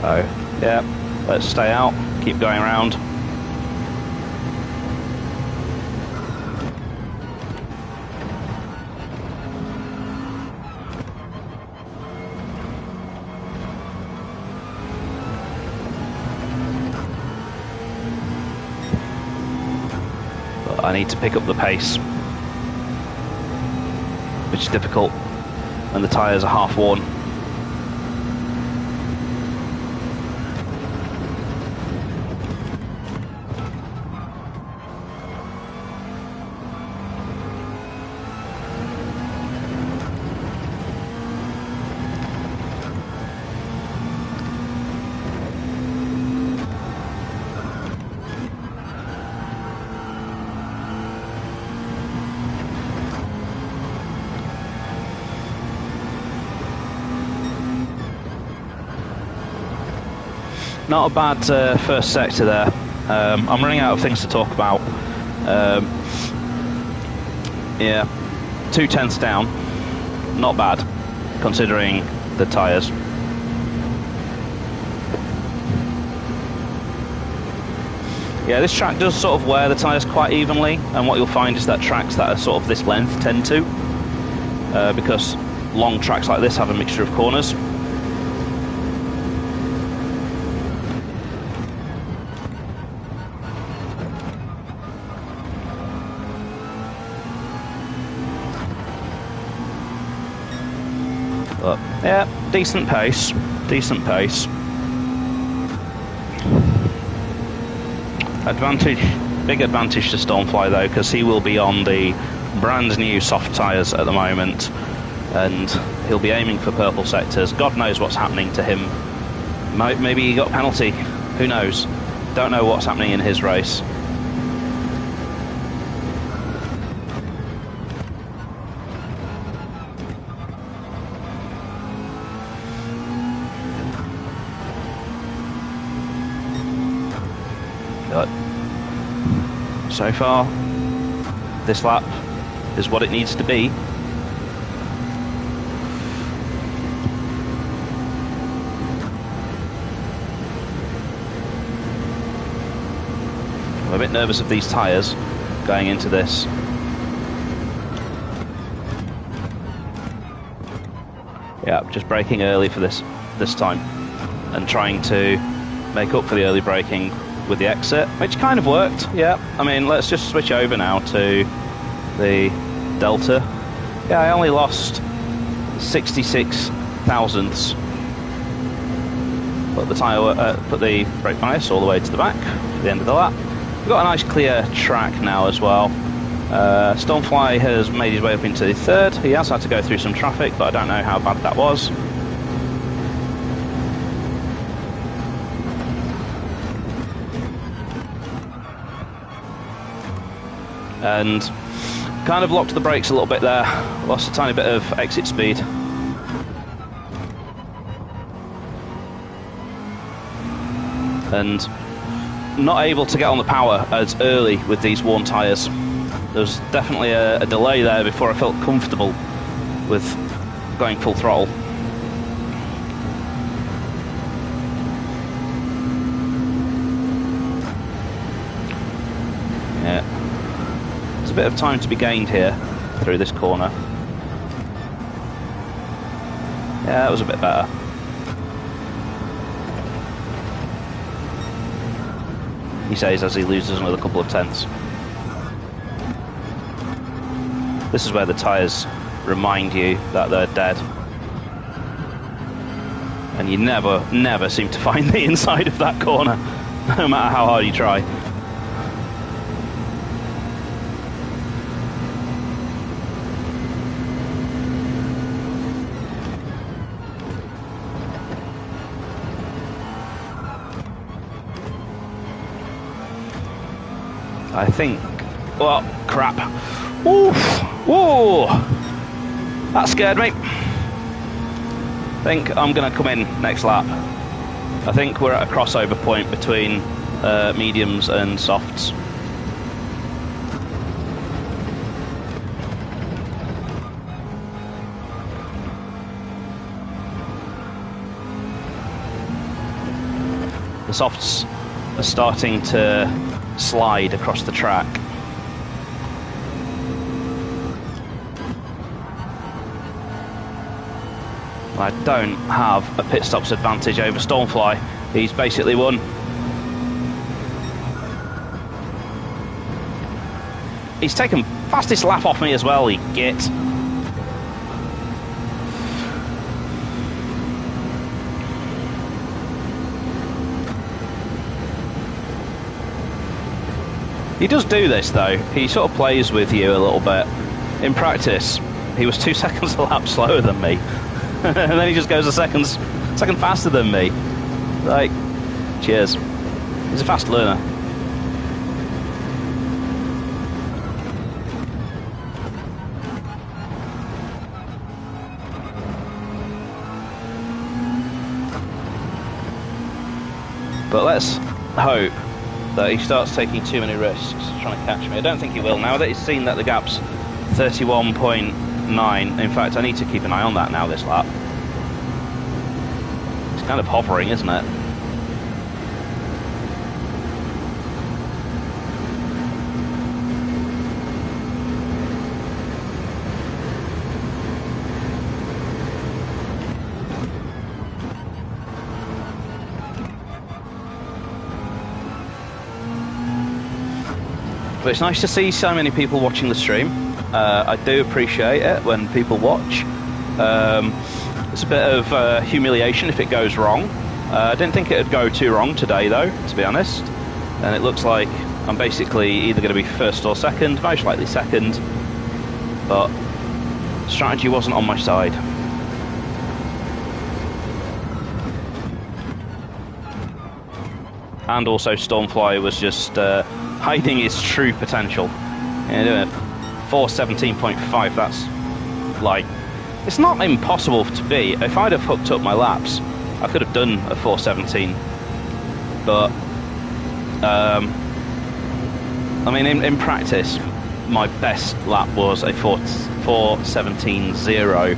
So, yeah, let's stay out, keep going around. But I need to pick up the pace, which is difficult when the tyres are half worn. Not a bad first sector there. I'm running out of things to talk about. Yeah, 2/10 down. Not bad, considering the tyres. Yeah, this track does sort of wear the tyres quite evenly, and what you'll find is that tracks that are sort of this length tend to, because long tracks like this have a mixture of corners. But yeah, decent pace, decent pace. Big advantage to Stormfly though, because he will be on the brand new soft tyres at the moment, and he'll be aiming for purple sectors. God knows what's happening to him. Maybe he got a penalty, who knows? Don't know what's happening in his race. But so far, this lap is what it needs to be. I'm a bit nervous of these tyres going into this. Yeah, just braking early for this time, and trying to make up for the early braking with the exit, which kind of worked. Yeah, I mean, let's just switch over now to the Delta. Yeah, I only lost 66 thousandths, put the brake bias all the way to the back for the end of the lap. We've got a nice clear track now as well. Stormfly has made his way up into the third. He has had to go through some traffic, but I don't know how bad that was. And kind of locked the brakes a little bit there, lost a tiny bit of exit speed. And not able to get on the power as early with these worn tyres. There's definitely a delay there before I felt comfortable with going full throttle. Yeah. There's a bit of time to be gained here through this corner. Yeah, that was a bit better. He says as he loses another couple of tenths. This is where the tyres remind you that they're dead. And you never seem to find the inside of that corner, no matter how hard you try. I think, well, crap. Oof, whoa, that scared me. I think I'm going to come in next lap. I think we're at a crossover point between mediums and softs. The softs are starting to slide across the track. I don't have a pit stops advantage over Stormfly. He's basically won. He's taken fastest lap off me as well, he git. He does do this though, he sort of plays with you a little bit. In practice, he was 2 seconds a lap slower than me. And then he just goes a second faster than me. Like, cheers. He's a fast learner. But let's hope that he starts taking too many risks trying to catch me. I don't think he will now that he's seen that the gap's 31.9. In fact, I need to keep an eye on that now this lap. It's kind of hovering, isn't it? But it's nice to see so many people watching the stream. I do appreciate it when people watch. It's a bit of humiliation if it goes wrong. I didn't think it would go too wrong today though, to be honest. And it looks like I'm basically either going to be first or second, most likely second. But strategy wasn't on my side. And also Stormfly was just hiding his true potential. Yeah, 4:17.5, that's like, it's not impossible to beat. If I'd have hooked up my laps, I could have done a 4:17. But, I mean, in practice, my best lap was a 4:17.0,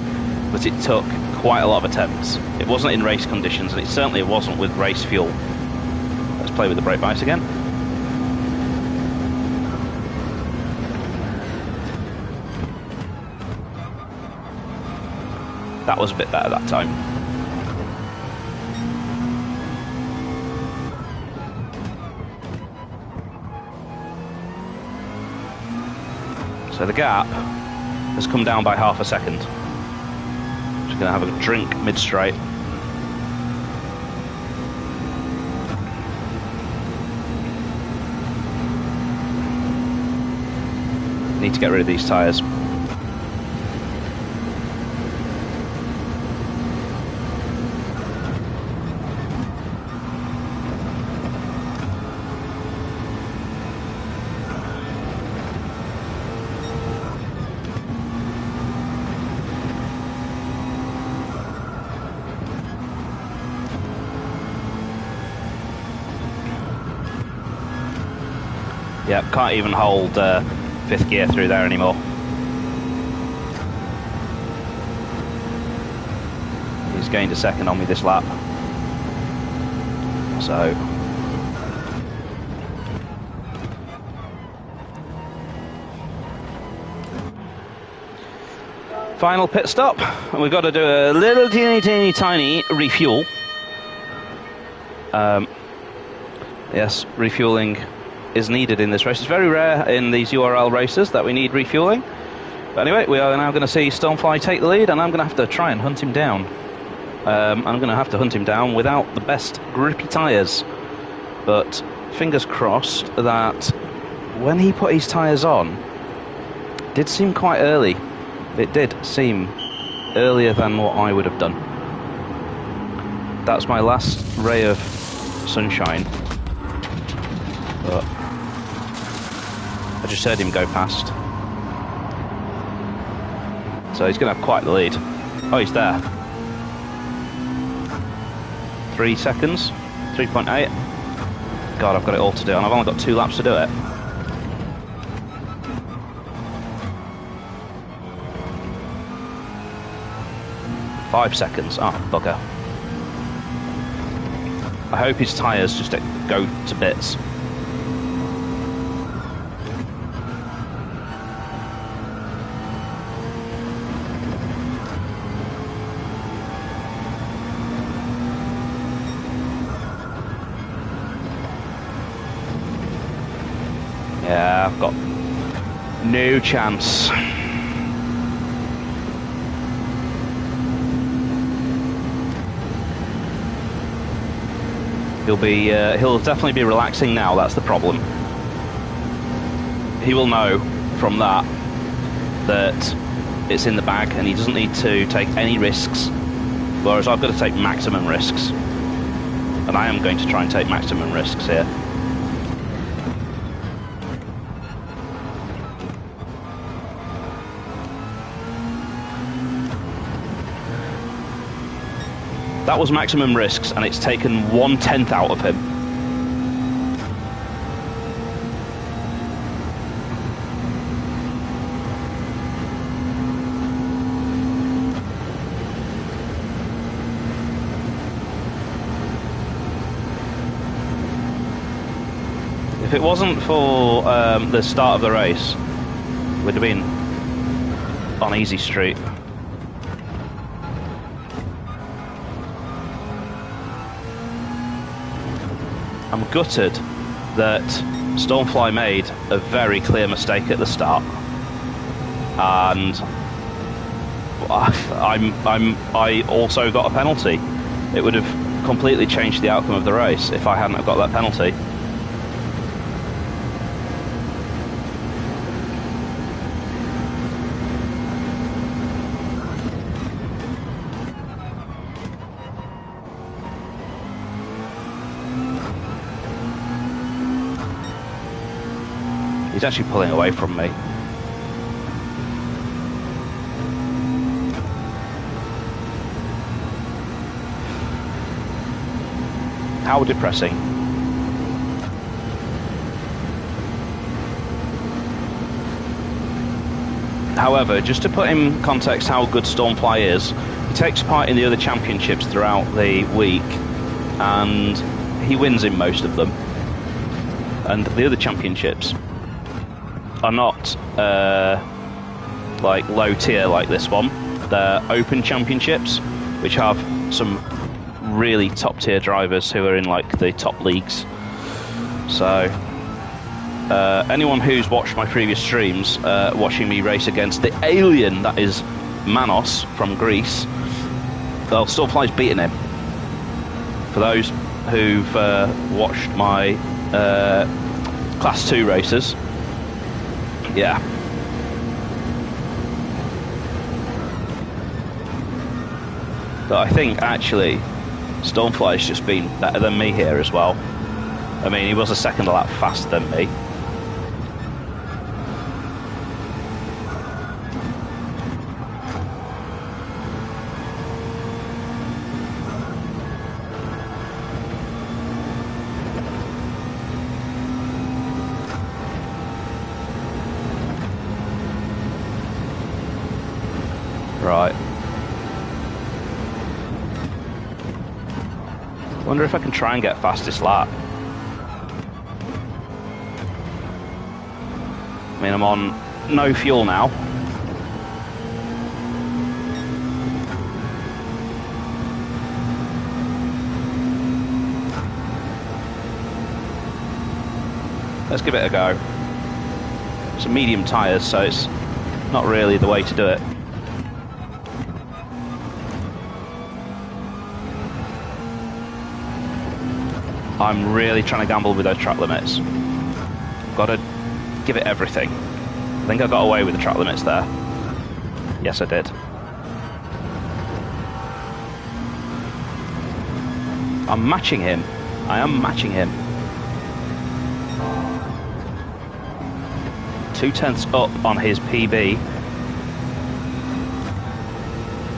but it took quite a lot of attempts. It wasn't in race conditions, and it certainly wasn't with race fuel. Let's play with the brake bias again. That was a bit better that time. So the gap has come down by half a second. Just going to have a drink mid-straight. Need to get rid of these tyres. Yep, can't even hold fifth gear through there anymore. He's gained a second on me this lap. So final pit stop, and we've got to do a little teeny tiny refuel. Yes, refueling is needed in this race. It's very rare in these URL races that we need refueling. But anyway, we are now going to see Stormfly take the lead, and I'm going to have to try and hunt him down. I'm going to have to hunt him down without the best grippy tyres. But fingers crossed that when he put his tyres on, it did seem quite early. It did seem earlier than what I would have done. That's my last ray of sunshine. But I just heard him go past. So he's going to have quite the lead. Oh, he's there. 3 seconds. 3.8. God, I've got it all to do, and I've only got 2 laps to do it. "5 seconds. Oh, bugger. I hope his tyres just go to bits. Yeah, I've got no chance. He'll definitely be relaxing now, that's the problem. He will know from that it's in the bag and he doesn't need to take any risks, whereas I've got to take maximum risks. And I am going to try and take maximum risks here. That was maximum risks, and it's taken 1/10 out of him. If it wasn't for the start of the race, we'd have been on easy street. I'm gutted that Stormfly made a very clear mistake at the start, and I also got a penalty. It would have completely changed the outcome of the race if I hadn't have got that penalty. He's actually pulling away from me. How depressing. However, just to put in context how good Stormfly is, he takes part in the other championships throughout the week, and he wins in most of them. And the other championships are not like low tier like this one. They're open championships, which have some really top tier drivers who are in like the top leagues. So anyone who's watched my previous streams, watching me race against the alien that is Manos from Greece, well, Stormfly's beating him. For those who've watched my Class 2 races, yeah. But I think actually Stormfly's just been better than me here as well. I mean, he was a second lap faster than me. Right. Wonder if I can try and get fastest lap. I mean, I'm on no fuel now. Let's give it a go. It's a medium tyres, so it's not really the way to do it. I'm really trying to gamble with those track limits. Got to give it everything. I think I got away with the track limits there. Yes, I did. I'm matching him. I am matching him. 2/10 up on his PB.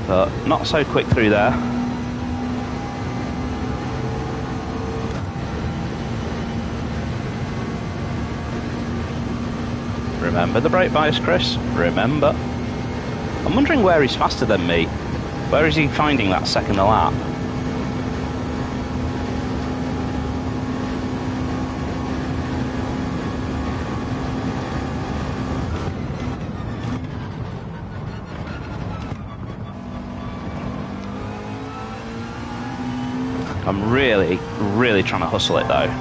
But not so quick through there. Remember the brake bias, Chris? Remember. I'm wondering where he's faster than me. Where is he finding that second lap? I'm really, really trying to hustle it though.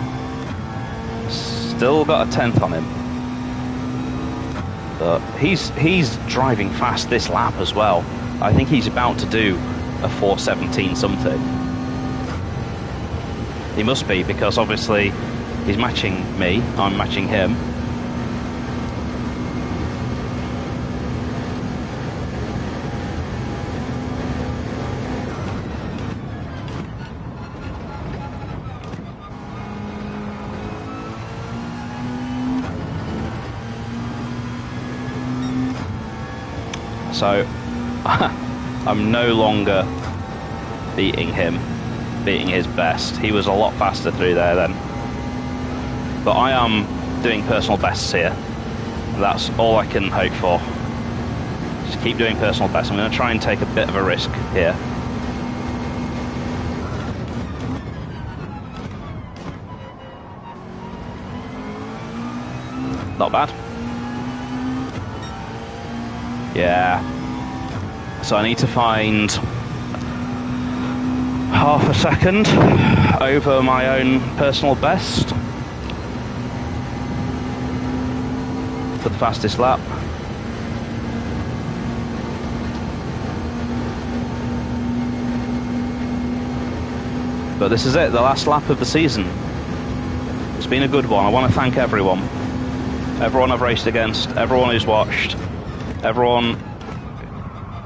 Still got a 10th on him. But he's driving fast this lap as well. I think he's about to do a 4:17 something. He must be, because obviously he's matching me, I'm matching him. So I'm no longer beating him, beating his best. He was a lot faster through there then. But I am doing personal bests here. That's all I can hope for. Just keep doing personal bests. I'm going to try and take a bit of a risk here. Not bad. Yeah. So I need to find half a second over my own personal best for the fastest lap. But this is it, the last lap of the season. It's been a good one. I want to thank everyone. Everyone I've raced against, everyone who's watched, everyone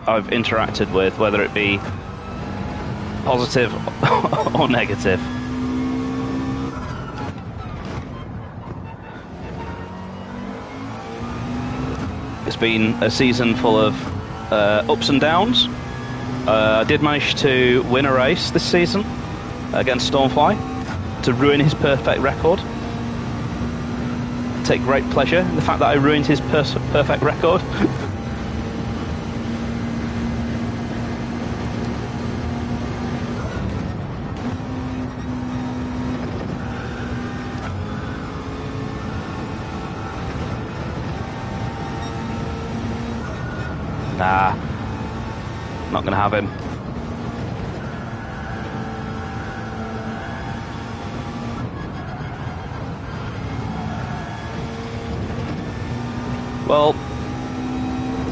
I've interacted with, whether it be positive or negative. It's been a season full of ups and downs. I did manage to win a race this season against Stormfly to ruin his perfect record. I take great pleasure in the fact that I ruined his perfect record. Nah, not gonna have him. Well,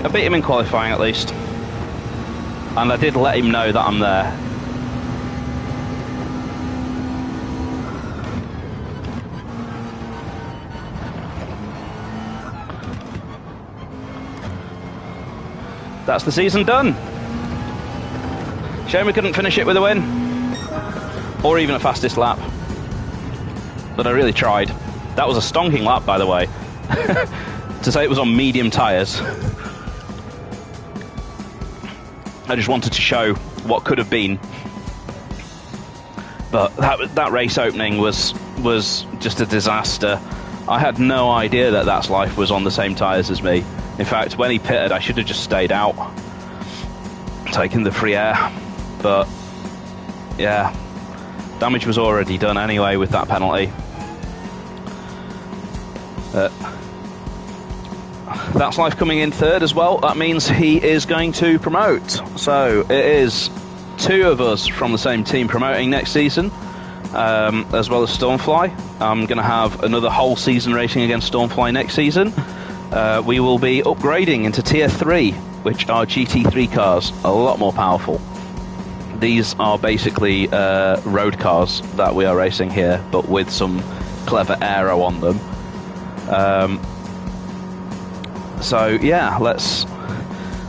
I beat him in qualifying at least, and I did let him know that I'm there. That's the season done. Shame we couldn't finish it with a win, or even a fastest lap, but I really tried. That was a stonking lap, by the way. To say it was on medium tyres. I just wanted to show what could have been. But that race opening was just a disaster. I had no idea that That's Life was on the same tyres as me. In fact, when he pitted, I should have just stayed out, taking the free air. But yeah, damage was already done anyway with that penalty. That's Life coming in third as well. That means he is going to promote. So it is two of us from the same team promoting next season, as well as Stormfly. I'm going to have another whole season racing against Stormfly next season. We will be upgrading into Tier 3, which are GT3 cars, a lot more powerful. These are basically road cars that we are racing here, but with some clever aero on them. So yeah, let's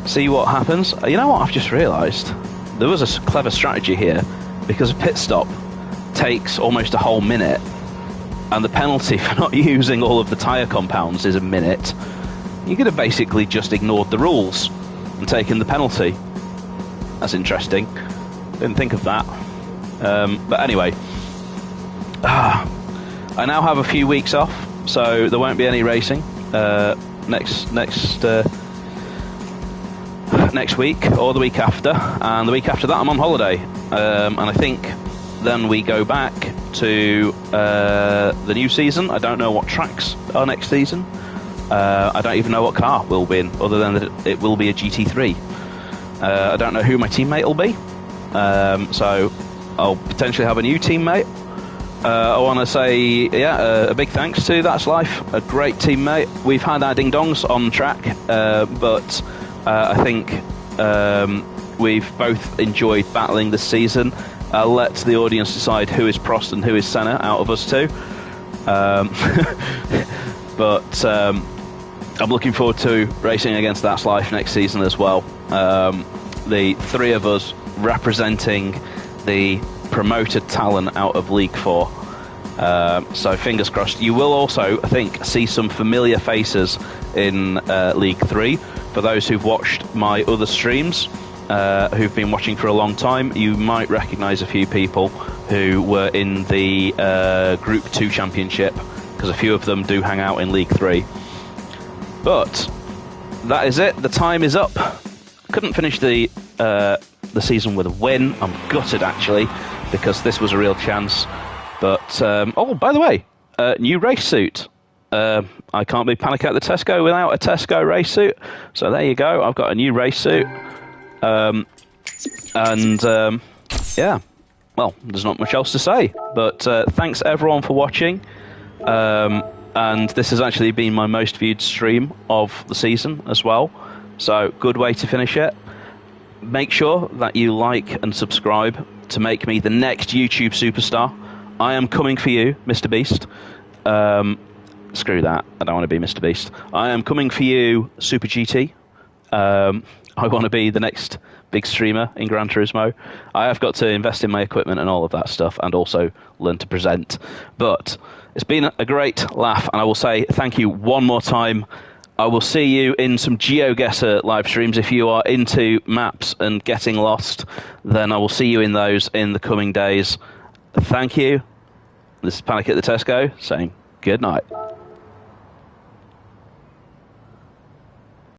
see what happens. You know what, I've just realised? There was a clever strategy here, because a pit stop takes almost a whole minute, and the penalty for not using all of the tyre compounds is a minute. You could have basically just ignored the rules and taken the penalty. That's interesting. Didn't think of that. But anyway, I now have a few weeks off, so there won't be any racing next week or the week after, and the week after that I'm on holiday, and I think then we go back to the new season. I don't know what tracks are next season. I don't even know what car we'll be in, other than that it will be a GT3. I don't know who my teammate will be, so I'll potentially have a new teammate. I want to say, a big thanks to That's Life, a great teammate. We've had our ding-dongs on track, but I think we've both enjoyed battling this season. I'll let the audience decide who is Prost and who is Senna out of us two. But I'm looking forward to racing against That's Life next season as well. The three of us representing the promoted talent out of League 4. So fingers crossed. You will also, I think, see some familiar faces in League 3. For those who've watched my other streams, who've been watching for a long time, you might recognise a few people who were in the Group 2 Championship, because a few of them do hang out in League 3. But that is it. The time is up. Couldn't finish the season with a win. I'm gutted, actually, because this was a real chance. But, oh, by the way, new race suit. I can't be Panic at the Tesco without a Tesco race suit. So there you go. I've got a new race suit. Yeah, well, there's not much else to say. But thanks, everyone, for watching. And this has actually been my most viewed stream of the season as well. So, good way to finish it. Make sure that you like and subscribe to make me the next YouTube superstar. I am coming for you, Mr. Beast. Screw that. I don't want to be Mr. Beast. I am coming for you, Super GT. I want to be the next big streamer in Gran Turismo. I have got to invest in my equipment and all of that stuff, and also learn to present. But it's been a great laugh, and I will say thank you one more time. I will see you in some GeoGuessr live streams. If you are into maps and getting lost, then I will see you in those in the coming days. Thank you. This is Panic at the Tesco saying good night.